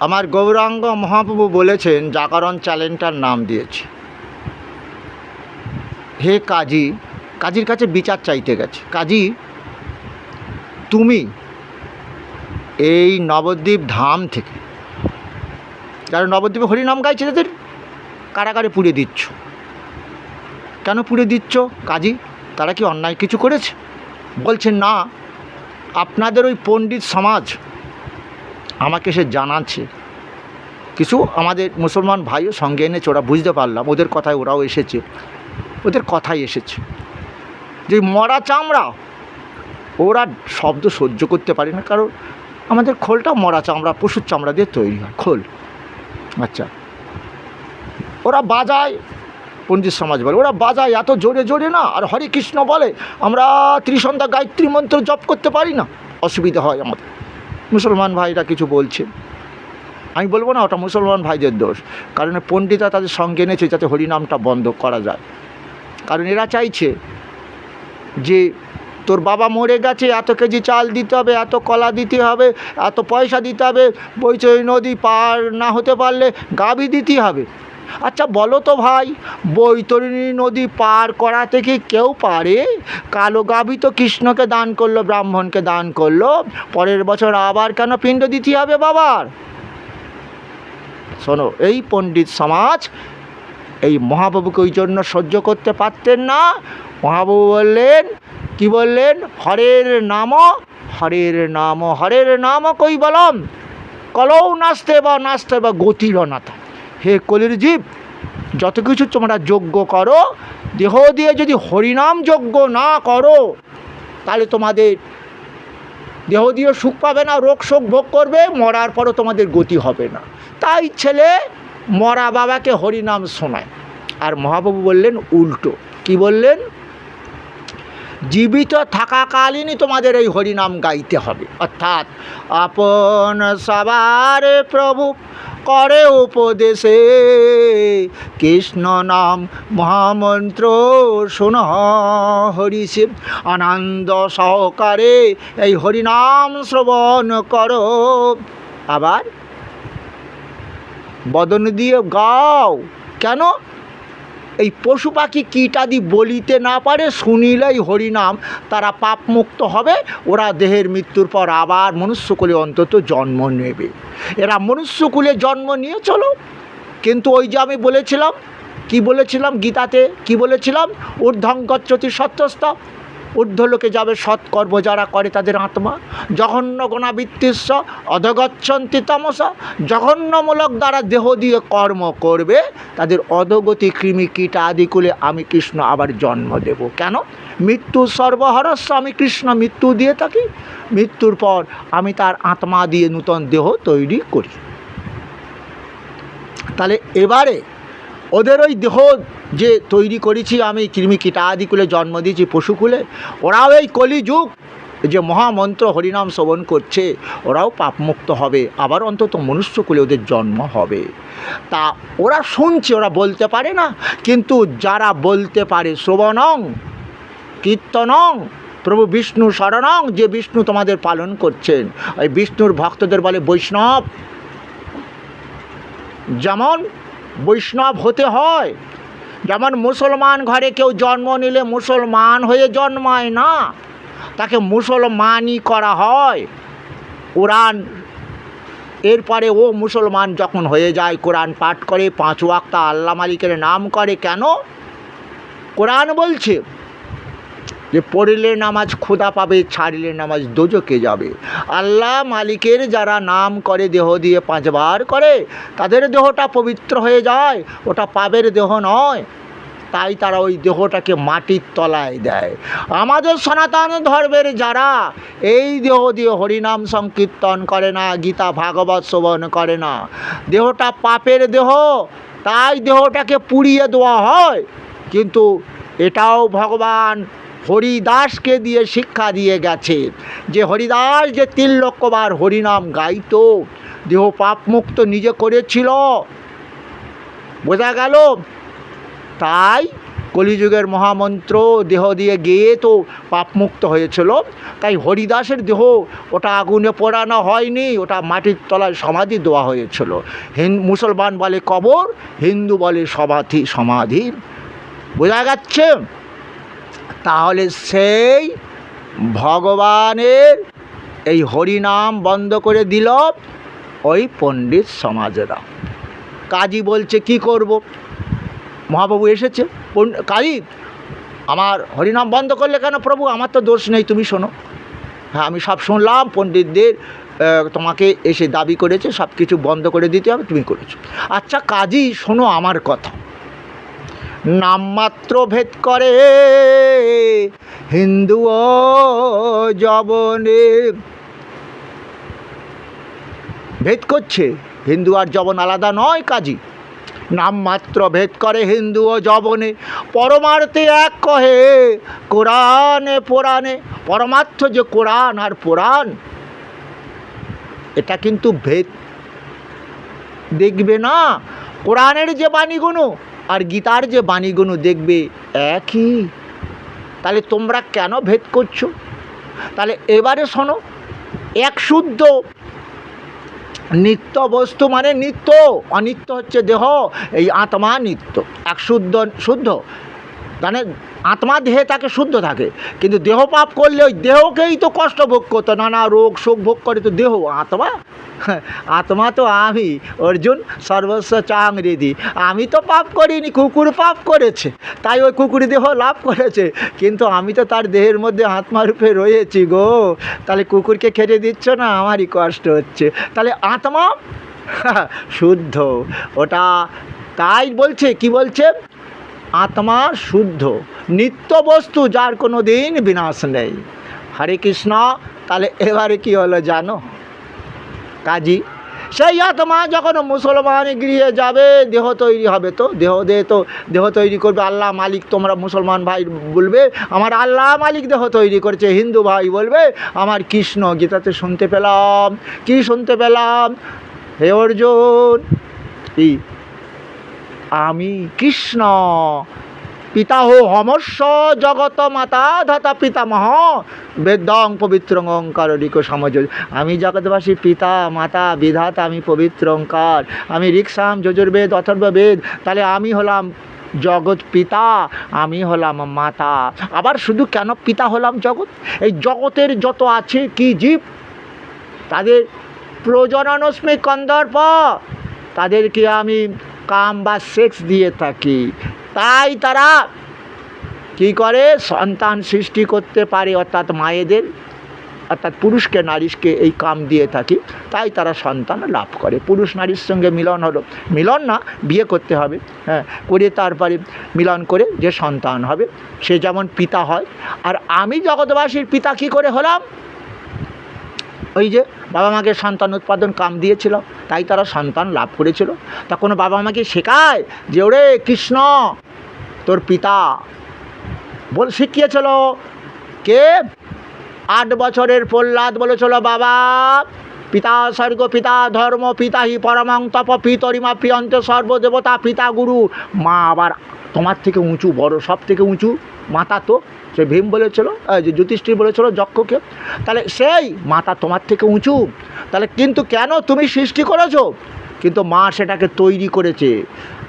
আমার গৌরাঙ্গ মহাপ্রভু বলেছেন, জাগরণ চ্যানেলটার নাম দিয়েছি হে কাজী। কাজীর কাছে বিচার চাইতে গেছে। কাজী, তুমি এই নবদ্বীপ ধাম থেকে যারা নবদ্বীপে হরিনাম গাইছে তাদের কারাগারে পুড়ে দিচ্ছ। কেন পুড়ে দিচ্ছ কাজী? তারা কি অন্যায় কিছু করেছে? বলছেন না, আপনাদের ওই পণ্ডিত সমাজ আমাকে সে জানাচ্ছে, কিছু আমাদের মুসলমান ভাইও সঙ্গে এনেছে, ওরা বুঝতে পারলাম, ওদের কথায় ওরাও এসেছে, ওদের কথাই এসেছে যে মরা চামড়া, ওরা শব্দ সহ্য করতে পারে না, কারণ আমাদের খোলটা মরা চামড়া, পশুর চামড়া দিয়ে তৈরি হয় খোল। আচ্ছা, ওরা বাজায়, পণ্ডিত সমাজ বলে ওরা বাজায় এত জোরে জোরে না, আর হরে কৃষ্ণ বলে, আমরা ত্রিসন্ধ্যা গায়ত্রী মন্ত্র জপ করতে পারি না, অসুবিধা হয় আমাদের। মুসলমান ভাইরা কিছু বলছে, আমি বলবো না ওটা মুসলমান ভাইদের দোষ, কারণ পণ্ডিতরা তাদের সঙ্গে এনেছে যাতে হরিনামটা বন্ধ করা যায়। কারণ এরা চাইছে যে তোর বাবা মরে গেছে, এত কেজি চাল দিতে হবে, এত কলা দিতে হবে, এত পয়সা দিতে হবে, বৈচৈ নদী পার না হতে পারলে গাভী দিতে হবে। আচ্ছা বলো তো ভাই, বৈতরণী নদী পার করাতে কি কেউ পারে? কালো গাভী তো কৃষ্ণকে দান করলো, ব্রাহ্মণকে দান করলো, পরের বছর আবার কেন পিণ্ড দিতে হবে বাবার? শোনো, এই পণ্ডিত সমাজ এই মহাপ্রভুকে ওই জন্য সহ্য করতে পারতেন না। মহাপ্রভু বললেন, কি বললেন? হরের নাম, হরের নাম, হরের নাম কৈবলম কলৌ নাস্তে বা গতির নাথ। হে কলির জীব, যত কিছু তোমরা যজ্ঞ করো, দেহ দিয়ে যদি হরিনাম যজ্ঞ না করো, তাহলে তোমাদের দেহ দিয়ে সুখ পাবে না, রোগ শোক ভোগ করবে, মরার পরও তোমাদের গতি হবে না। তাই ছেলে মরা বাবাকে হরিনাম শোনায়। আর মহাপ্রভু বললেন উল্টো, কি বললেন? জীবিত থাকাকালীনই তোমাদের এই হরিনাম গাইতে হবে। অর্থাৎ আপন সবার প্রভু করে উপদেশে, কৃষ্ণ নাম মহামন্ত্র শোন হরিষে, আনন্দ সহকারে এই হরিনাম শ্রবণ করো। আবার বদন দিয়ে গাও। কেন? এই পশু পাখি কীটাদি বলিতে না পারে, শুনিলেই হরিনাম, তারা পাপমুক্ত হবে, ওরা দেহের মৃত্যুর পর আবার মনুষ্যকুলে অন্তত জন্ম নেবে। এরা মনুষ্যকুলে জন্ম নিয়ে চলো। কিন্তু ওই যে আমি বলেছিলাম, কি বলেছিলাম গীতাতে, কি বলেছিলাম? ঊর্ধ্বং গচ্ছতি সত্যস্ত, ঊর্ধ্বলোকে যাবে সৎকর্ম যারা করে তাদের আত্মা। জঘন্য গুণাবৃত্তিস্য অধগচ্ছন্তি তমসা, জঘন্যমূলক দ্বারা দেহ দিয়ে কর্ম করবে তাদের অধগতি কৃমি কীট আদিকুলে আমি কৃষ্ণ আবার জন্ম দেব। কেন? মৃত্যু সর্বহরস্য, আমি কৃষ্ণ মৃত্যু দিয়ে থাকি, মৃত্যুর পর আমি তার আত্মা দিয়ে নূতন দেহ তৈরি করি। তাহলে এবারে ওদের ওই দেহ যে তৈরি করেছি আমি, কৃমি কীটাদিকুলে জন্ম দিয়েছি পশুকুলে, ওরাও এই কলিযুগ যে মহামন্ত্র হরিনাম শ্রবণ করছে, ওরাও পাপমুক্ত হবে, আবার অন্তত মনুষ্যকুলে ওদের জন্ম হবে। তা ওরা শুনছে, ওরা বলতে পারে না, কিন্তু যারা বলতে পারে, শ্রবণং কীর্তনং প্রভু বিষ্ণু শরণং, যে বিষ্ণু তোমাদের পালন করছেন, ওই বিষ্ণুর ভক্তদের বলে বৈষ্ণব। যেমন বৈষ্ণব হতে হয়, যেমন মুসলমান ঘরে কেউ জন্ম নিলে মুসলমান হয়ে জন্মায় না, তাকে মুসলমানই করা হয়। কোরআন এরপরে ও মুসলমান যখন হয়ে যায়, কোরআন পাঠ করে, 5 ওয়াক্ত আল্লাহ মালিকের নাম করে। কেন? কোরআন বলছে যে পড়িলে নামাজ খোদা পাবে, ছাড়িলে নামাজ দোজকে যাবে। আল্লাহ মালিকের যারা নাম করে, দেহ দিয়ে 5 বার করে, তাদের দেহটা পবিত্র হয়ে যায়, ওটা পাপের দেহ নয়। তাই তারা ওই দেহটাকে মাটির তলায় দেয়। আমাদের সনাতন ধর্মের যারা এই দেহ দিয়ে হরিনাম সংকীর্তন করে না, গীতা ভাগবত শ্রবণ করে না, দেহটা পাপের দেহ, তাই দেহটাকে পুড়িয়ে দেওয়া হয়। কিন্তু এটাও ভগবান হরিদাসকে দিয়ে শিক্ষা দিয়ে গেছে, যে হরিদাস যে 3 লক্ষবার হরিনাম গাইতো, দেহ পাপমুক্ত নিজে করেছিল। বোঝা গেল? তাই কলিযুগের মহামন্ত্র দেহ দিয়ে গিয়ে তো পাপমুক্ত হয়েছিল, তাই হরিদাসের দেহ ওটা আগুনে পোড়ানো হয়নি, ওটা মাটির তলায় সমাধি দেওয়া হয়েছিল। মুসলমান বলে কবর, হিন্দু বলে সমাধি। বোঝা যাচ্ছে? তাহলে সেই ভগবানের এই হরিনাম বন্ধ করে দিল ওই পণ্ডিত সমাজেরা। কাজী বলছে কি করব, মহাপ্রভু এসেছে, কাজী আমার হরিনাম বন্ধ করলে কেন প্রভু? আমার তো দোষ নেই, তুমি শোনো। হ্যাঁ, আমি সব শুনলাম, পণ্ডিতদের তোমাকে এসে দাবি করেছে সব কিছু বন্ধ করে দিতে হবে, তুমি করেছো। আচ্ছা কাজী শোনো আমার কথা, নামমাত্র ভেদ করে হিন্দু ও যবনে, ভেদ করছে, হিন্দু আর যবন আলাদা নয় কাজী। নামমাত্র ভেদ করে হিন্দু ও যবনে, পরমার্থে এক কহে কোরআনে পুরাণে। পরমার্থ যে কোরআন আর পুরাণ, এটা কিন্তু ভেদ দেখবে না। কোরআনের যে বাণীগুলো আর গীতার যে বাণীগুলো দেখবে একই। তাহলে তোমরা কেন ভেদ করছো? তাহলে এবারে শোনো, এক শুদ্ধ নিত্য বস্তু মানে নিত্য, অনিত্য হচ্ছে দেহ, এই আত্মা নিত্য। এক শুদ্ধ মানে আত্মা দেহে তাকে শুদ্ধ থাকে, কিন্তু দেহ পাপ করলে ওই দেহকেই তো কষ্ট ভোগ করতো, নানা রোগ শোক ভোগ করে তো দেহ। আত্মা তো আমি অর্জুন সর্বস্ব চাংরিদি, আমি তো পাপ করিনি, কুকুর পাপ করেছে, তাই ওই কুকুর দেহ লাভ করেছে, কিন্তু আমি তো তার দেহের মধ্যে আত্মারূপে রয়েছি গো। তাহলে কুকুরকে খেতে দিচ্ছ না, আমারই কষ্ট হচ্ছে। তাহলে আত্মা শুদ্ধ ওটা, তাই বলছে কি বলছে, আত্মা শুদ্ধ নিত্য বস্তু, যার কোনো দিন বিনাশ নেই। হরে কৃষ্ণ। তাহলে এবারে কি হলো জানো কাজী, সেই আত্মা যখন মুসলমান গৃহে যাবে দেহ তৈরি হবে, তো দেহ তৈরি করবে আল্লাহ মালিক। তোমরা মুসলমান ভাই বলবে আমার আল্লাহ মালিক দেহ তৈরি করেছে, হিন্দু ভাই বলবে আমার কৃষ্ণ। গীতাতে শুনতে পেলাম, কি শুনতে পেলাম? হে অর্জুন, আমি কৃষ্ণ পিতা হমস্য জগত মাতা ধাতা পিতামহ বেদং পবিত্র ওঙ্কার ঋক সমাজ। আমি জগৎবাসী পিতা মাতা বিধাতা, আমি পবিত্র ওঙ্কার, আমি ঋক্সাম যজুর্বেদ অথর্ববেদ। তাহলে আমি হলাম জগৎ পিতা, আমি হলাম মাতা। আবার শুধু কেন পিতা হলাম? জগৎ, এই জগতের যত আছে কি জীব, তাদের প্রজননস্মে কন্দর্প, তাদেরকে আমি কাম বা সেক্স দিয়ে থাকি, তাই তারা কি করে সন্তান সৃষ্টি করতে পারে, অর্থাৎ মায়েদের, অর্থাৎ পুরুষকে নারীকে এই কাম দিয়ে থাকি, তাই তারা সন্তান লাভ করে। পুরুষ নারীর সঙ্গে মিলন হলো, মিলন না বিয়ে করতে হবে, হ্যাঁ, করে তারপরে মিলন করে যে সন্তান হবে সে যেমন পিতা হয়। আর আমি জগৎবাসীর পিতা কি করে হলাম? ওই যে বাবা মাকে সন্তান উৎপাদন কাম দিয়েছিল, তাই তারা সন্তান লাভ করেছিল। তা কোনো বাবা মাকে শেখায় যে ওরে কৃষ্ণ তোর পিতা, শিখিয়েছিল কে? 8 বছরের প্রহ্লাদ বলেছিল বাবা পিতা স্বর্গ পিতা ধর্ম পিতা হি পরমাং তপ পিতরিমা প্রিয়ন্তে সর্বদেবতা পিতা গুরু। মা আবার তোমার থেকে উঁচু, বড়, সব থেকে উঁচু মাতা তো সে ভীম বলেছিল, যে যুধিষ্ঠির বলেছিল যক্ষকে, তাহলে সেই মাতা তোমার থেকে উঁচু। তাহলে কিন্তু কেন তুমি সৃষ্টি করেছো? কিন্তু মা সেটাকে তৈরি করেছে,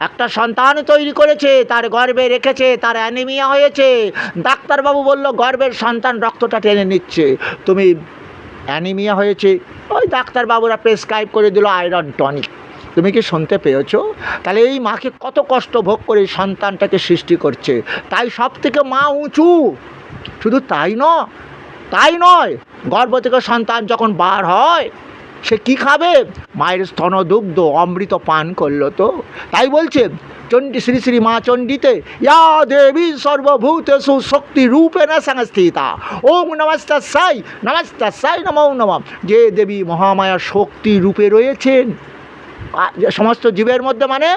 একটা সন্তান তৈরি করেছে, তার গর্ভে রেখেছে, তার অ্যানিমিয়া হয়েছে, ডাক্তারবাবু বলল গর্ভের সন্তান রক্তটা টেনে নিচ্ছে, তুমি অ্যানিমিয়া হয়েছে, ওই ডাক্তারবাবুরা প্রেসক্রাইব করে দিল আয়রন টনিক। তুমি কি শুনতে পেয়েছো? তাহলে এই মাকে কত কষ্ট ভোগ করে সন্তানটাকে সৃষ্টি করছে, তাই সব থেকে মা উঁচু। শুধু তাই নয়, গর্ভ থেকে সন্তান যখন বার হয় সে কি খাবে? মায়ের স্তন দুগ্ধ অমৃত পান করলো তো। তাই বলছে চণ্ডী, শ্রী শ্রী মা চণ্ডীতে, ইয়া দেবী সর্বভূতেষু শক্তি রূপেণ সংস্থিতা, ওম নমস্তাস্যাই নমো নমঃ। যে দেবী মহামায়া শক্তি রূপে রয়েছেন, সমস্ত জীবের মধ্যে মানে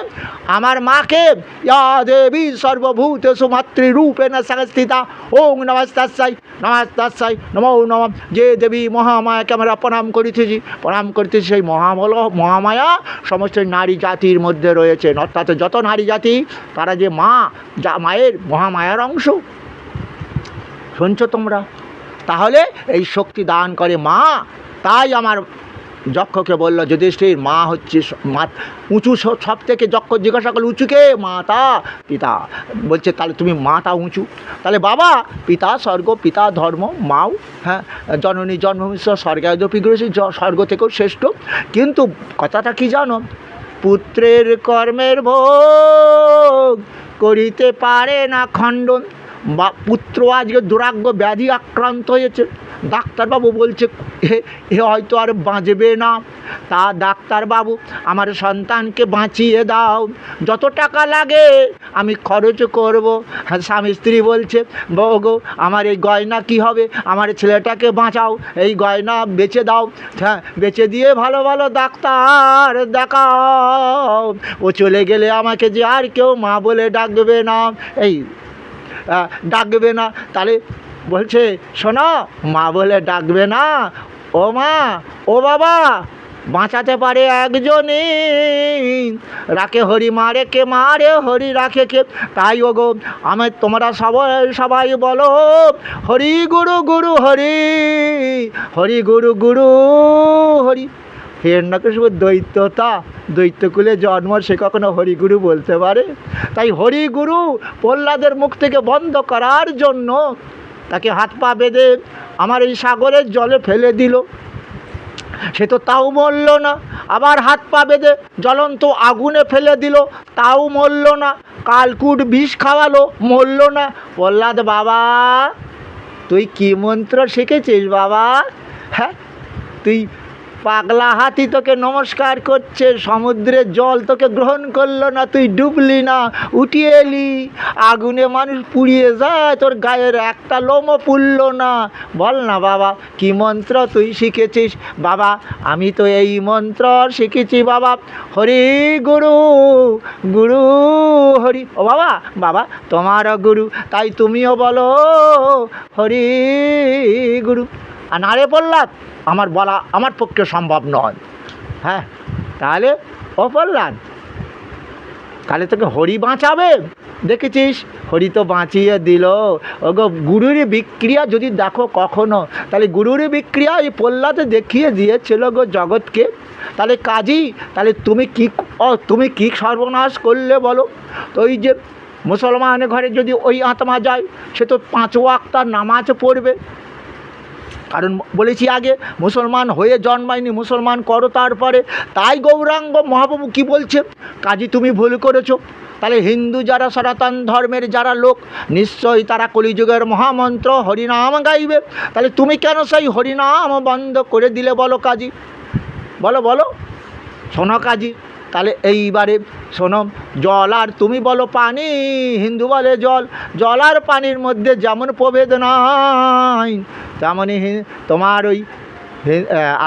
আমার মাকে ইয়া দেবী সর্বভূতেষু মাতৃরূপেণ সংস্থিতা ওং নমস্তাস্যাই নমো নমঃ। যে দেবী মহামায়াকে আমরা প্রণাম করিতেছি সেই মহামায়া সমস্ত নারী জাতির মধ্যে রয়েছে, অর্থাৎ যত নারী জাতি তারা যে মায়ের মহামায়ার অংশ। শুনছো তোমরা? তাহলে এই শক্তি দান করে মা। তাই আমার যক্ষকে বলল যুধিষ্ঠির মা হচ্ছে উঁচু, সব থেকে যক্ষ জিজ্ঞাসা করল উঁচুকে? মাতা পিতা। বলছে তাহলে তুমি মাতা উঁচু, তাহলে বাবা পিতা স্বর্গ, পিতা ধর্ম, মাও হ্যাঁ জননী জন্মমিশ্র স্বর্গাদপি গৃহী, স্বর্গ থেকেও শ্রেষ্ঠ। কিন্তু কথাটা কি জানো? পুত্রের কর্মের ভোগ করিতে পারে না খণ্ডন। বা পুত্র আজকে দুরাগ্য ব্যাধি আক্রান্ত হয়েছে, ডাক্তারবাবু বলছে এ হয়তো আর বাঁচবে না। তা ডাক্তারবাবু আমার সন্তানকে বাঁচিয়ে দাও, যত টাকা লাগে আমি খরচ করব। স্বামী স্ত্রী বলছে গো আমার এই গয়না কি হবে, আমার ছেলেটাকে বাঁচাও, এই গয়না বেচে দাও, হ্যাঁ বেচে দিয়ে ভালো ভালো ডাক্তার দেখাও। ও চলে গেলে আমাকে যে আর কেউ মা বলে ডাকবে না, ডাকবে না। তাহলে বলছে শোনো, মা বলে ডাকবে না, ও মা ও বাবা বাঁচাতে পারে একজনই, রাখে হরি মারে কে, মারে হরি রাখে কে। তাই ওগো আমি তোমরা সবাই বলো হরি গুরু গুরু হরি, হরি গুরু গুরু হরি। হিরণ্যকশিপুর দৈত্যকুলে জন্ম, সে কখনো হরিগুরু বলতে পারে? তাই হরিগুরু প্রহ্লাদের মুখ থেকে বন্ধ করার জন্য তাকে হাত পা বেঁধে আমার এই সাগরের জলে ফেলে দিল, সে তো তাও মরল না। আবার হাত পা বেঁধে জ্বলন্ত আগুনে ফেলে দিল, তাও মরল না। কালকুট বিষ খাওয়ালো, মরল না। প্রহ্লাদ বাবা তুই কি মন্ত্র শিখেছিস বাবা? হ্যাঁ তুই পাগলা হাতি তোকে নমস্কার করছে, সমুদ্রের জল তোকে গ্রহণ করলো না, তুই ডুবলি না, উঠিয়ে এলি। আগুনে মানুষ পুড়িয়ে যায়, তোর গায়ের একটা লোমও পুড়ল না। বল না বাবা কি মন্ত্র তুই শিখেছিস? বাবা আমি তো এই মন্ত্র শিখেছি বাবা, হরি গুরু গুরু হরি। ও বাবা বাবা তোমার গুরু, তাই তুমিও বলো হরি গুরু। আর না রে প্রহ্লাদ আমার বলা আমার পক্ষে সম্ভব নয়। হ্যাঁ তাহলে ও প্রহ্লাদ তাহলে তোকে হরি বাঁচাবে? দেখেছিস হরি তো বাঁচিয়ে দিল। ওগো গুরুর বিক্রিয়া যদি দেখো কখনো, তাহলে গুরুর বিক্রিয়া এই প্রহ্লাদে দেখিয়ে দিয়েছিল গো জগৎকে। তাহলে কাজী তাহলে তুমি কি সর্বনাশ করলে বলো? তো ওই যে মুসলমানের ঘরে যদি ওই আত্মা যায়, সে তো 5 ওয়াক্ত নামাজ পড়বে। কারণ বলেছি আগে মুসলমান হয়ে জন্মায়নি, মুসলমান করো তারপরে। তাই গৌরাঙ্গ মহাপ্রভু কি বলছে, কাজী তুমি ভুল করেছো। তাহলে হিন্দু যারা সনাতন ধর্মের যারা লোক নিশ্চয়ই তারা কলিযুগের মহামন্ত্র হরিনাম গাইবে, তাহলে তুমি কেন সেই হরিনাম বন্ধ করে দিলে বলো কাজী? বলো শোনো কাজী, তাহলে এইবারে শোনো, জল আর তুমি বলো পানি, হিন্দু বলে জল আর পানির মধ্যে যেমন প্রভেদ নাই, তেমনই তোমার ওই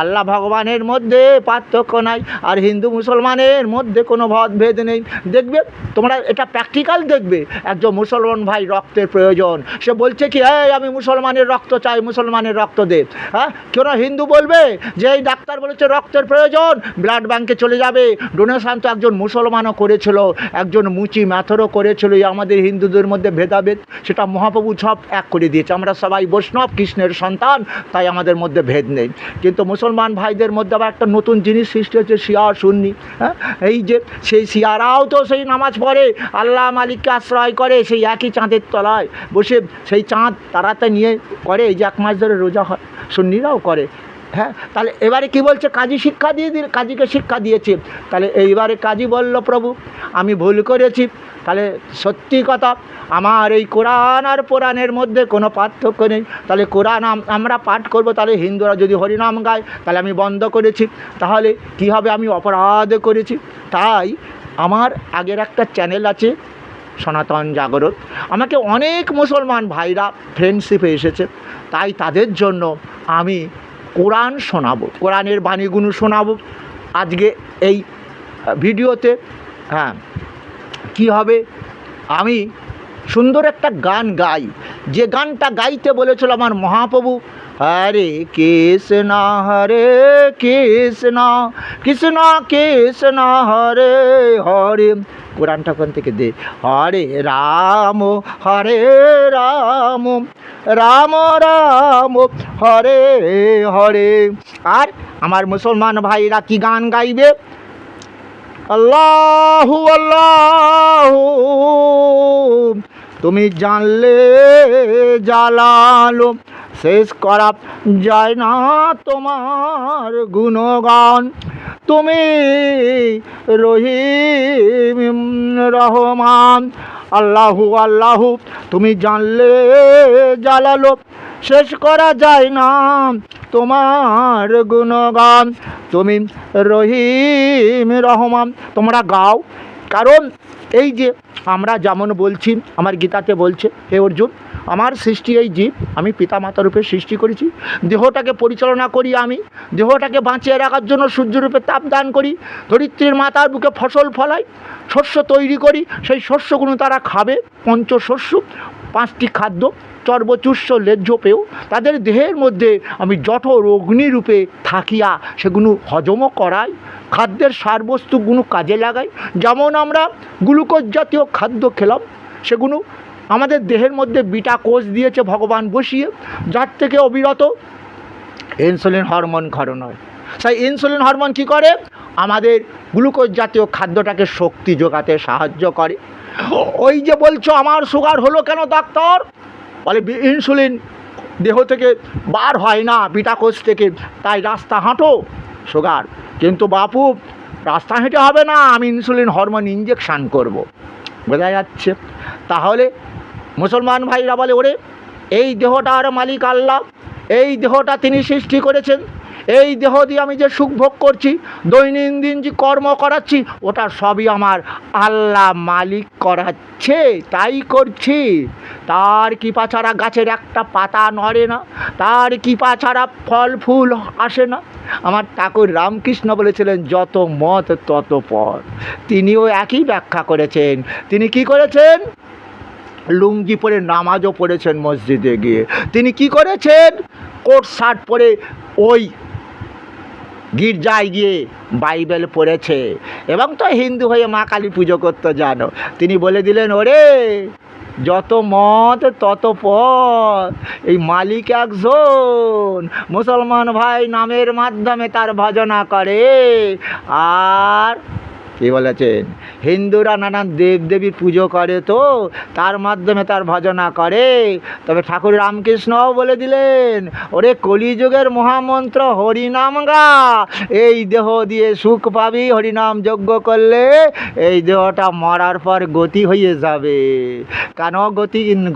আল্লাহ ভগবানের মধ্যে পার্থক্য নাই, আর হিন্দু মুসলমানের মধ্যে কোনো ভেদ নেই। দেখবে তোমরা এটা প্র্যাকটিক্যাল দেখবে, একজন মুসলমান ভাই রক্তের প্রয়োজন, সে বলছে কি এই আমি মুসলমানের রক্ত চাই, মুসলমানের রক্ত দে। হ্যাঁ কেন হিন্দু বলবে যে এই ডাক্তার বলেছে রক্তের প্রয়োজন, ব্লাড ব্যাঙ্কে চলে যাবে। ডোনেশন তো একজন মুসলমানও করেছিল, একজন মুচি ম্যাথরও করেছিল। আমাদের হিন্দুদের মধ্যে ভেদাভেদ সেটা মহাপ্রভু সব এক করে দিয়েছে। আমরা সবাই বৈষ্ণব কৃষ্ণের সন্তান, তাই আমাদের মধ্যে ভেদ নেই। কিন্তু মুসলমান ভাইদের মধ্যে আবার একটা নতুন জিনিস সৃষ্টি হচ্ছে, শিয়া সুন্নি। হ্যাঁ এই যে সেই শিয়ারাও তো সেই নামাজ পড়ে, আল্লাহ মালিককে আশ্রয় করে, সেই একই চাঁদের তলায় বসে সেই চাঁদ তারাতে নিয়ে করে। এই যে 1 মাস ধরে রোজা হয়, সুন্নিরাও করে। হ্যাঁ তাহলে এবারে কি বলছে, কাজী শিক্ষা দিয়ে কাজীকে শিক্ষা দিয়েছে। তাহলে এইবারে কাজী বলল প্রভু আমি ভুল করেছি। তাহলে সত্যি কথা, আমার এই কোরআন আর পুরাণের মধ্যে কোনো পার্থক্য নেই। তাহলে কোরআন আমরা পাঠ করব, তাহলে হিন্দুরা যদি হরিনাম গায় তাহলে আমি বন্ধ করেছি, তাহলে কি হবে, আমি অপরাধ করেছি। তাই আমার আগের একটা চ্যানেল আছে সনাতন জাগরণ, আমাকে অনেক মুসলমান ভাইরা ফ্রেন্ডশিপে এসেছে, তাই তাদের জন্য আমি কোরআন শোনাবো, কোরআনের বাণীগুলো শোনাবো। আজকে এই ভিডিওতে। হ্যাঁ, কি হবে, আমি সুন্দর একটা গান গাই, যে গানটা গাইতে বলেছিল আমার মহাপ্রভু, হরে কৃষ্ণ হরে কৃষ্ণ কৃষ্ণ কৃষ্ণ হরে হরে। কোরআনটা ওখান থেকে দে, হরে রাম রাম রাম রাম হরে হরে। আর আমার মুসলমান ভাইরা কি গান গাইবে, আল্লাহু আল্লাহু তুমি জানলে জালালো, শেষ করা যায় না তোমার গুণগান। তুমি রহিম রহমান, আল্লাহু আল্লাহু তুমি জানলে জালালো, শেষ করা যায় না তোমার গুণগান। তুমি রহিম রহমান, তোমরা গাও। কারণ এই যে আমরা যেমন বলছি, আমার গীতাতে বলছে, হে অর্জুন, আমার সৃষ্টি এই জীব, আমি পিতামাতা রূপে সৃষ্টি করেছি, দেহটাকে পরিচালনা করি আমি, দেহটাকে বাঁচিয়ে রাখার জন্য সূর্যরূপে তাপ দান করি, ধরিত্রীর মাতার বুকে ফসল ফলাই, শস্য তৈরি করি, সেই শস্যগুলো তারা খাবে, পঞ্চশস্য, 5টি খাদ্য, চর্বচুষ্য লেজ্জ পেয়েও তাদের দেহের মধ্যে আমি জঠর অগ্নিরূপে থাকিয়া সেগুলো হজমও করাই, খাদ্যের সারবস্তুগুলো কাজে লাগাই। যেমন আমরা গ্লুকোজ জাতীয় খাদ্য খেলাম, সেগুলো আমাদের দেহের মধ্যে বিটা কোষ দিয়েছে ভগবান বসিয়ে, যার থেকে অবিরত ইনসুলিন হরমোন ক্ষরণ হয়। সেই ইনসুলিন হরমোন কী করে, আমাদের গ্লুকোজ জাতীয় খাদ্যটাকে শক্তি যোগাতে সাহায্য করে। ওই যে বলছো আমার সুগার হলো কেন ডাক্তার, বলে ইনসুলিন দেহ থেকে বার হয় না বিটা কোষ থেকে, তাই রাস্তা হাঁটো সুগার। কিন্তু বাপু, রাস্তা হেঁটে হবে না, আমি ইনসুলিন হরমোন ইঞ্জেকশান করব। বোঝা যাচ্ছে? তাহলে মুসলমান ভাইরা বলে, ওরে এই দেহটার মালিক আল্লাহ, এই দেহটা তিনি সৃষ্টি করেছেন, এই দেহ দিয়ে আমি যে সুখ ভোগ করছি, দৈনন্দিন যে কর্ম করাচ্ছি, ওটা সবই আমার আল্লাহ মালিক করাচ্ছে, তাই করছি। তার কৃপা ছাড়া গাছের একটা পাতা নড়ে না, তার কৃপা ছাড়া ফল ফুল আসে না। আমার ঠাকুর রামকৃষ্ণ বলেছিলেন, যত মত তত পথ। তিনিও একই ব্যাখ্যা করেছেন। তিনি কি করেছেন, লুঙ্গি পরে নামাজও পড়েছেন মসজিদে গিয়ে। তিনি কি করেছেন, কোট শার্ট পরে ওই গির্জায় গিয়ে বাইবেল পড়েছে, এবং তো হিন্দু হয়ে মা কালী পুজো করতে জানো। তিনি বলে দিলেন, ওরে যত মত তত পথ, এই মালিক একজন, মুসলমান ভাই নামের মাধ্যমে তার ভজনা করে। আর কী বলেছেন, হিন্দুরা নানান দেবদেবীর পুজো করে, তো তার মাধ্যমে তার ভজনা করে। তবে ঠাকুর রামকৃষ্ণও বলে দিলেন, ওরে কলিযুগের মহামন্ত্র হরিনাম গা, এই দেহ দিয়ে সুখ পাবি, হরিনাম যজ্ঞ করলে এই দেহটা মরার পর গতি হয়ে যাবে। কেন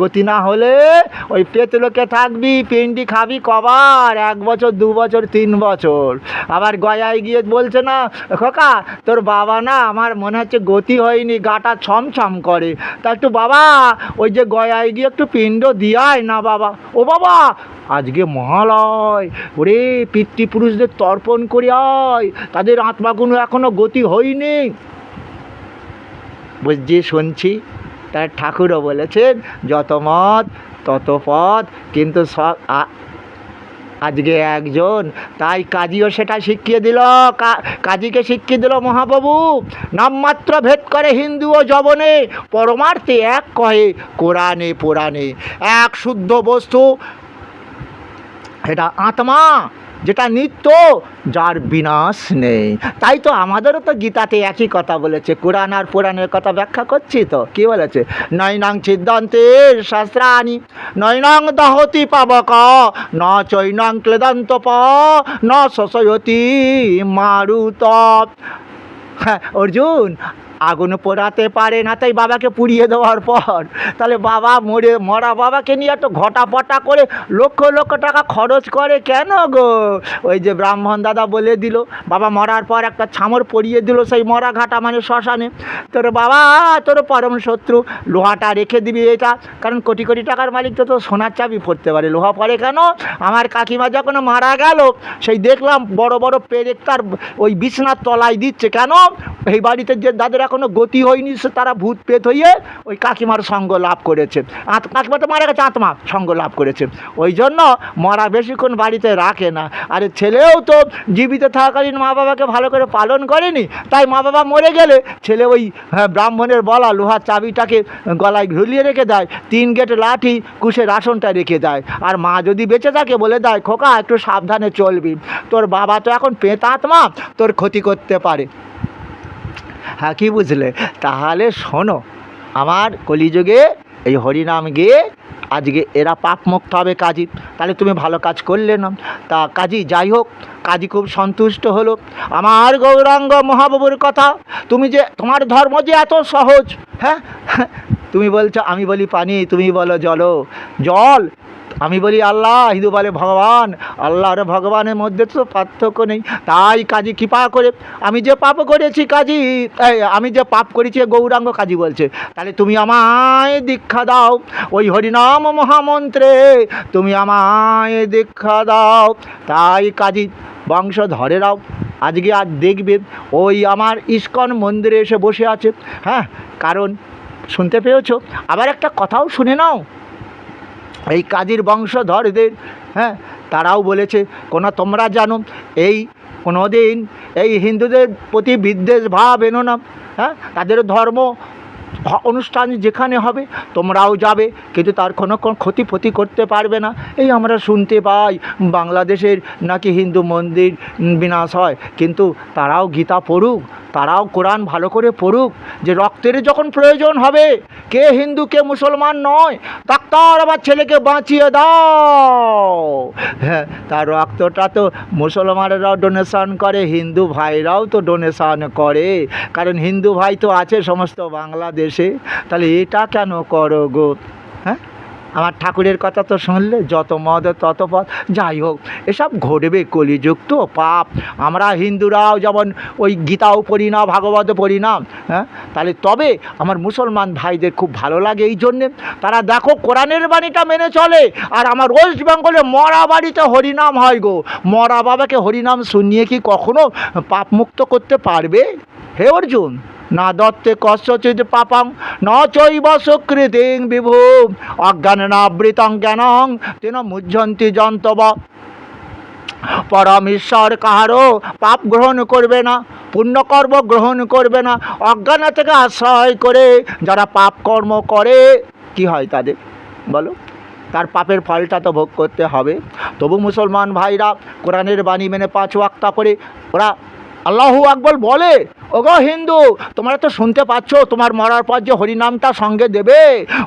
গতি না হলে ওই পেতলোকে থাকবি, পিন্ডি খাবি কবার, 1 বছর 2 বছর 3 বছর। আবার গয়ায় গিয়ে বলছে না, খোকা তোর বাবা না, আমার মনে হচ্ছে গতি হয়নি, গাটা ছমছম করে, তা একটু বাবা ওই যে গয়ায় গিয়ে একটু পিণ্ড দিয়ায় না বাবা। ও বাবা, আজকে মহালয়, ওরে পিতৃপুরুষদের তর্পণ করে আয়, তাদের আত্মাগুলো এখনো গতি হয়নি। বুঝছি, শুনছি। তার ঠাকুরও বলেছেন, যত মত তত পথ, কিন্তু সব আজকে একজন, তাই কাজীও সেটা শিখিয়ে দিল, কাজীকে শিখিয়ে দিল মহাপ্রভু, নামমাত্র ভেদ করে হিন্দু ও যবনে, পরমার্থে এক কহে কোরআনে পুরাণে। এক শুদ্ধ বস্তু, এটা আত্মা, যেটা নিত্য, যার বিনাশ নেই। তাই তো আমাদেরও তো গীতাতে একই কথা বলেছে, কোরআন আর পুরাণের কথা ব্যাখ্যা করছি তো। কী বলেছে, নৈনাং ছিদ্দান্তের শাস্ত্রাণি নৈনাং দহতি পাবক ন চৈনাং ক্লেদান্ত প ন শশয়তি মারুত। হ্যাঁ অর্জুন, আগুন পোড়াতে পারে না, তাই বাবাকে পুড়িয়ে দেওয়ার পর, তাহলে বাবা মরা বাবাকে নিয়ে এত ঘটাপটা করে লক্ষ লক্ষ টাকা খরচ করে কেন গো? ওই যে ব্রাহ্মণ দাদা বলে দিল, বাবা মরার পর একটা ছামর পরিয়ে দিল সেই মরা ঘাটা মানে শ্মশানে, তোর বাবা তোর পরম শত্রু, লোহাটা রেখে দিবি এটা, কারণ কোটি কোটি টাকার মালিক তো সোনার চাবি পড়তে পারে, লোহা পড়ে কেন? আমার কাকিমা যখন মারা গেল, সেই দেখলাম বড় বড় পেরেক তার ওই বিছনার তলায় দিচ্ছে, কেন? এই বাড়িতে যে যাদের এখনও গতি হয়নি সে তারা ভূত পেত হয়ে ওই কাকিমার সঙ্গ লাভ করেছে। কাকিমা তো মারা গেছে, আত্মা সঙ্গ লাভ করেছে, ওই জন্য মরা বেশিক্ষণ বাড়িতে রাখে না। আরে ছেলেও তো জীবিত থাকাকালীন মা বাবাকে ভালো করে পালন করেনি, তাই মা বাবা মরে গেলে ছেলে ওই ব্রাহ্মণের বলা লোহার চাবিটাকে গলায় ঝুলিয়ে রেখে দেয়, 3 গেট লাঠি কুশের আসনটা রেখে দেয়, আর মা যদি বেঁচে থাকে বলে দেয় খোকা একটু সাবধানে চলবি, তোর বাবা তো এখন পেতাত্মা, তোর ক্ষতি করতে পারে। হ্যাঁ, কি বুঝলে? তাহলে শোনো, আমার কলিযুগে এই হরিনাম গিয়ে আজকে এরা পাপ মুক্ত হবে কাজী। তাহলে তুমি ভালো কাজ করলে না। তা কাজী যাই হোক, কাজী খুব সন্তুষ্ট হলো। আমার গৌরাঙ্গ মহাপ্রভুর কথা, তুমি যে তোমার ধর্ম যে এত সহজ, হ্যাঁ তুমি বলছো, আমি বলি পানি, তুমি বলো জল, আমি বলি আল্লাহ, হিন্দু বলে ভগবান। আল্লাহ আর ভগবানের মধ্যে তো পার্থক্য নেই। তাই কাজী কৃপা করে আমি যে পাপ করেছি কাজী, আমি যে পাপ করেছি গৌরাঙ্গ কাজী বলছে, তাহলে তুমি আমায় দীক্ষা দাও ওই হরিনাম মহামন্ত্রে, তুমি আমায় দীক্ষা দাও। তাই কাজী বংশধরেরাও আজকে আর দেখবে ওই আমার ইস্কন মন্দিরে এসে বসে আছে। হ্যাঁ, কারণ শুনতে পেয়েছো? আবার একটা কথাও শুনে নাও, এই কাজীর বংশধরদের, হ্যাঁ, তারাও বলেছে তোমরা জানো এই কোনো দিন এই হিন্দুদের প্রতি বিদ্বেষ ভাব এনো না। হ্যাঁ, তাদের ধর্ম অনুষ্ঠান যেখানে হবে তোমরাও যাবে, কিন্তু তার কোনো ক্ষতি করতে পারবে না। এই আমরা শুনতে পাই বাংলাদেশের নাকি হিন্দু মন্দির বিনাশ হয়, কিন্তু তারাও গীতা পড়ুক, তারাও কোরআন ভালো করে পড়ুক, যে রক্তের যখন প্রয়োজন হবে, কে হিন্দু কে মুসলমান নয়, ডাক্তার আমার ছেলেকে বাঁচিয়ে দাও। হ্যাঁ, তার রক্তটা তো মুসলমানেরাও ডোনেশন করে, হিন্দু ভাইরাও তো ডোনেশন করে, কারণ হিন্দু ভাই তো আছে সমস্ত বাংলাদেশে। তাহলে এটা কেন করো গো? হ্যাঁ, আমার ঠাকুরের কথা তো শুনলে, যত মদ তত পথ। যাই হোক, এসব ঘটবে, কলিযুগ তো, পাপ। আমরা হিন্দুরাও যেমন ওই গীতাও পড়ি না, ভাগবত পড়ি না, হ্যাঁ, তাহলে তবে আমার মুসলমান ভাইদের খুব ভালো লাগে এই জন্যে তারা দেখো কোরআনের বাণীটা মেনে চলে। আর আমার ওয়েস্ট বেঙ্গলে মরা বাড়িতে হরিনাম হয় গো, মরা বাবাকে হরিনাম শুনিয়ে কি কখনো পাপ মুক্ত করতে পারবে? হে অর্জুন, না দত্তে কস্যচিৎ পাপং ন চৈব সুকৃতিং বিভু অজ্ঞানাবৃতং জ্ঞানং তেন মুহ্যন্তি যন্তব। পরমেশ্বর কাহারও পাপ গ্রহণ করবে না, পুণ্যকর্ম গ্রহণ করবে না। অজ্ঞান থেকে আশ্রয় করে যারা পাপ কর্ম করে, কি হয় তাদের বলো? তার পাপের ফলটা তো ভোগ করতে হবে। তবু মুসলমান ভাইরা কোরআনের বাণী মেনে 5 ওয়াক্ত করে ওরা আল্লাহু আকবার বলে। ওগো হিন্দু, তোমরা তো শুনতে পাচ্ছ, তোমার মরার পর যে হরিনামটা সঙ্গে দেবে,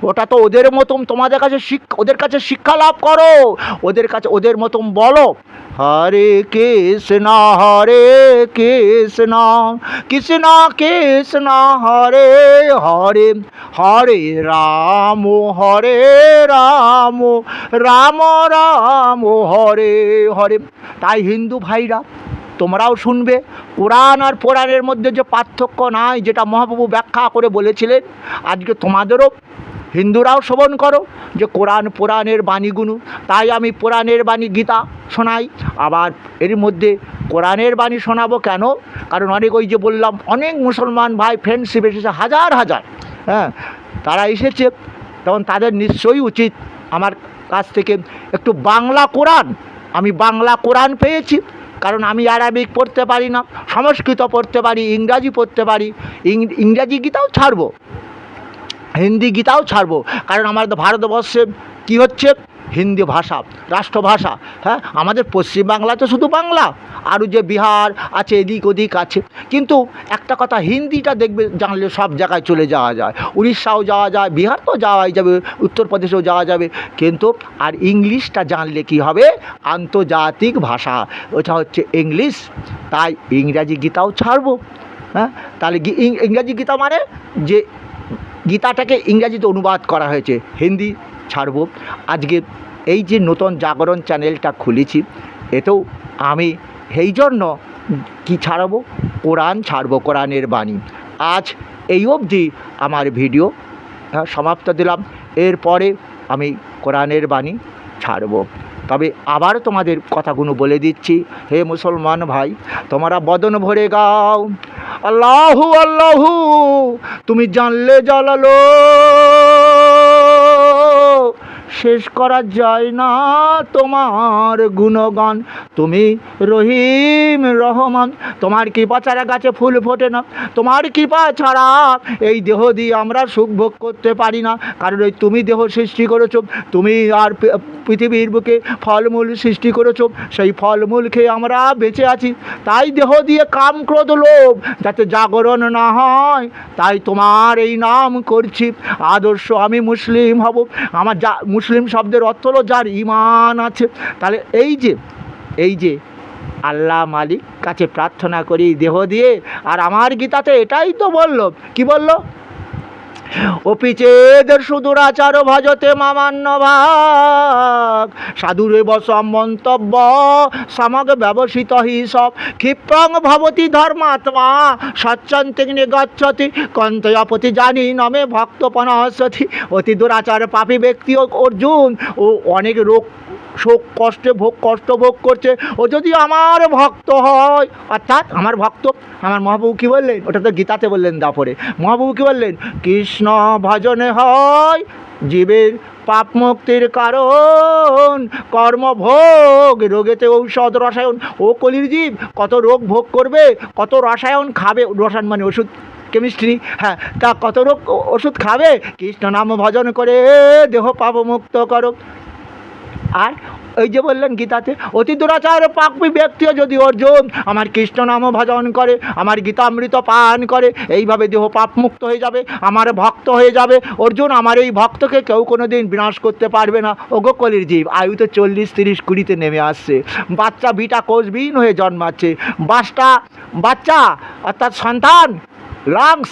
ওটা তো ওদের মতন তোমাদের কাছে ওদের কাছে শিক্ষা লাভ করো, ওদের মতন বলো হরে কৃষ্ণ কৃষ্ণ কৃষ্ণ কৃষ্ণ হরে হরে, হরে রাম রাম রাম রাম হরে হরে। তাই হিন্দু ভাইরা তোমরাও শুনবে, কোরআন আর পুরাণের মধ্যে যে পার্থক্য নাই, যেটা মহাপ্রভু ব্যাখ্যা করে বলেছিলেন, আজকে তোমাদেরও হিন্দুরাও শ্রবণ করো যে কোরআন পুরাণের বাণীগুলো। তাই আমি পুরাণের বাণী গীতা শোনাই, আবার এর মধ্যে কোরআনের বাণী শোনাবো কেন? কারণ অনেক, ওই যে বললাম, অনেক মুসলমান ভাই ফ্রেন্ডশিপ এসেছে, হাজার হাজার, হ্যাঁ, তারা এসেছে, তখন তাদের নিশ্চয়ই উচিত আমার কাছ থেকে একটু বাংলা কোরআন, আমি বাংলা কোরআন পেয়েছি, কারণ আমি আরবিক পড়তে পারি না, সংস্কৃত পড়তে পারি, ইংরাজি পড়তে পারি, ইংরাজি গীতাও ছাড়বো, হিন্দি গীতাও ছাড়বো, কারণ আমাদের ভারতবর্ষে কী হচ্ছে, হিন্দি ভাষা রাষ্ট্রভাষা। হ্যাঁ, আমাদের পশ্চিমবাংলা তো শুধু বাংলা, আরও যে বিহার আছে, এদিক ওদিক আছে, কিন্তু একটা কথা, হিন্দিটা দেখবে জানলে সব জায়গায় চলে যাওয়া যায়, উড়িষ্যাও যাওয়া যায়, বিহার তো যাওয়াই যাবে, উত্তরপ্রদেশেও যাওয়া যাবে, কিন্তু আর ইংলিশটা জানলে কি হবে, আন্তর্জাতিক ভাষা, ওটা হচ্ছে ইংলিশ। তাই ইংরাজি গীতাও ছাড়বো। হ্যাঁ, তাহলে ইংরাজি গীতা মানে যে গীতাটাকে ইংরাজিতে অনুবাদ করা হয়েছে, হিন্দি ছাড়বো। আজকে এই যে নতুন জাগরণ চ্যানেলটা খুলেছি, এতেও আমি এই জন্য কী ছাড়বো, কোরআন ছাড়বো, কোরআনের বাণী। আজ এই অবধি আমার ভিডিও সমাপ্ত দিলাম, এরপরে আমি কোরআনের বাণী ছাড়বো। তবে আবার তোমাদের কথাগুলো বলে দিচ্ছি, হে মুসলমান ভাই, তোমরা বদন ভরে গাও, আল্লাহু আল্লাহু, তুমি জানলে জালালো, শেষ করা যায় না তোমার গুণগান। তুমি রহিম রহমান, তোমার কৃপা ছাড়া গাছে ফুল ফোটে না, তোমার কৃপা ছাড়া এই দেহ দিয়ে আমরা সুখ ভোগ করতে পারি না। কারণ ওই তুমি দেহ সৃষ্টি করেছো, তুমি আর পৃথিবীর বুকে ফলমূল সৃষ্টি করেছো, সেই ফলমূল খেয়ে আমরা বেঁচে আছি। তাই দেহ দিয়ে কাম ক্রোধ লোভ যাতে জাগরণ না হয়, তাই তোমার এই নাম করছি। আদর্শ আমি মুসলিম হব। আমার মুসলিম শব্দের অর্থ হলো যার ঈমান আছে। তাহলে এই যে আল্লাহ মালিক কাছে প্রার্থনা করি দেহ দিয়ে। আর আমার গীতাতে এটাই তো বললো, কি বললো? অপিচেদের সুদূরাচার ভজতে মামান্য ভাগ, সাধুরেব সম্মন্তব্য সমগ ব্যবসিত হি সব, ক্ষিপ্রং ভবতি ধর্মাত্মা সচ্চন্তিং নিগচ্ছতি কন্তয়াপতি জানি নমে ভক্তপনহস্যতি। অতি দুরাচার পাপী ব্যক্তি অর্জুন ও অনেক রোগ শোক কষ্ট ভোগ করছে, ও যদি আমার ভক্ত হয়, অর্থাৎ আমার ভক্ত, আমার মহাপ্রভু কী বললেন? ওটা তো গীতাতে বললেন দাপরে। মহাপ্রভু কী বললেন? কৃষ্ণ ভজনে হয় জীবের পাপ মুক্তির কারণ, কর্মভোগ রোগেতে ঔষধ রসায়ন। ও কলির জীব কত রোগ ভোগ করবে, কত রসায়ন খাবে, রসায়ন মানে ওষুধ, কেমিস্ট্রি, হ্যাঁ, তা কত রোগ ওষুধ খাবে। কৃষ্ণ নাম ভজন করে দেহ পাপ মুক্ত করো। আর ওই যে বললেন গীতাতে, অতি দুরাচার পাপী ব্যক্তিও যদি অর্জুন আমার কৃষ্ণ নাম ভজন করে, আমার গীতামৃত পান করে, এইভাবে দেহ পাপ মুক্ত হয়ে যাবে, আমার ভক্ত হয়ে যাবে। অর্জুন আমার এই ভক্তকে কেউ কোনো দিন বিনাশ করতে পারবে না। ওগো কলির জীব, আয়ু তো 40, 30, 20-তে নেমে আসছে, বাচ্চা বিটা কোষবিহীন হয়ে জন্মাচ্ছে, বাচ্চা অর্থাৎ সন্তান লাংস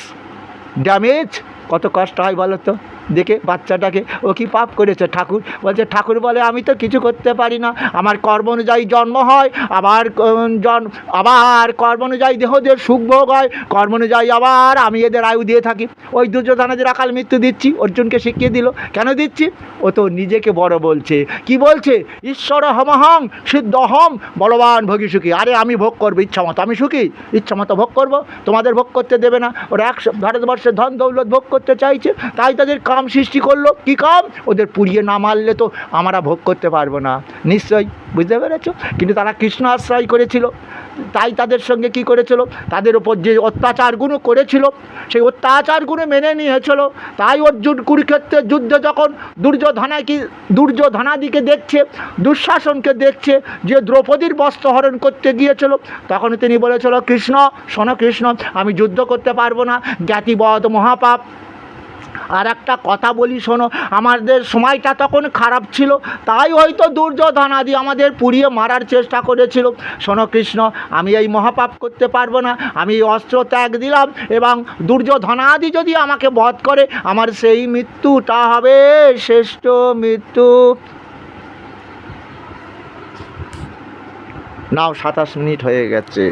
ড্যামেজ, কত কষ্ট হয় বলো তো দেখে বাচ্চাটাকে। ও কি পাপ করেছে? ঠাকুর বলছে, ঠাকুর বলে আমি তো কিছু করতে পারি না, আমার কর্ম অনুযায়ী জন্ম হয়, আবার কর্ম অনুযায়ী দেহদের সুখ ভোগ হয়, কর্ম অনুযায়ী আবার আমি এদের আয়ু দিয়ে থাকি। ওই দুর্যোধনাদের আকাল মৃত্যু দিচ্ছি, অর্জুনকে শিখিয়ে দিল। কেন দিচ্ছি? ও তো নিজেকে বড় বলছে। কি বলছে? ঈশ্বর হমহং সিদ্ধহম বলবান ভোগী সুখী। আরে আমি ভোগ করবো ইচ্ছা মতো, আমি সুখী, ইচ্ছা মতো ভোগ করবো, তোমাদের ভোগ করতে দেবে না। ওরা ভারতবর্ষের ধন দৌলত ভোগ করতে চাইছে, তাই তাদের কাম সৃষ্টি করলো। কি কাম? ওদের পুড়িয়ে না মারলে তো আমরা ভোগ করতে পারবো না। নিশ্চয়ই বুঝতে পেরেছ? কিন্তু তারা কৃষ্ণ আশ্রয় করেছিল, তাই তাদের সঙ্গে কি করেছিল? তাদের ওপর যে অত্যাচারগুলো করেছিল, সেই অত্যাচারগুলো মেনে নিয়েছিল। তাই অর্জুন কুরুক্ষেত্রের যুদ্ধে যখন দুর্যোধনাদিকে দেখছে, দুঃশাসনকে দেখছে, যে দ্রৌপদীর বস্ত্র হরণ করতে গিয়েছিল, তখন তিনি বলেছিল, কৃষ্ণ শোনো কৃষ্ণ, আমি যুদ্ধ করতে পারবো না, জ্ঞাতিবধ মহাপাপ। আর একটা কথা বলি শোনো, আমাদের সময়টা তখন খারাপ ছিল, তাই হয়তো দুর্যোধনাদি আমাদের পুড়িয়ে মারার চেষ্টা করেছিল। শোনো কৃষ্ণ, আমি এই মহাপাপ করতে পারবো না, আমি অস্ত্র ত্যাগ দিলাম, এবং দুর্যোধনাদি যদি আমাকে বধ করে, আমার সেই মৃত্যুটা হবে শ্রেষ্ঠ মৃত্যু। নাও 27 মিনিট হয়ে গেছে।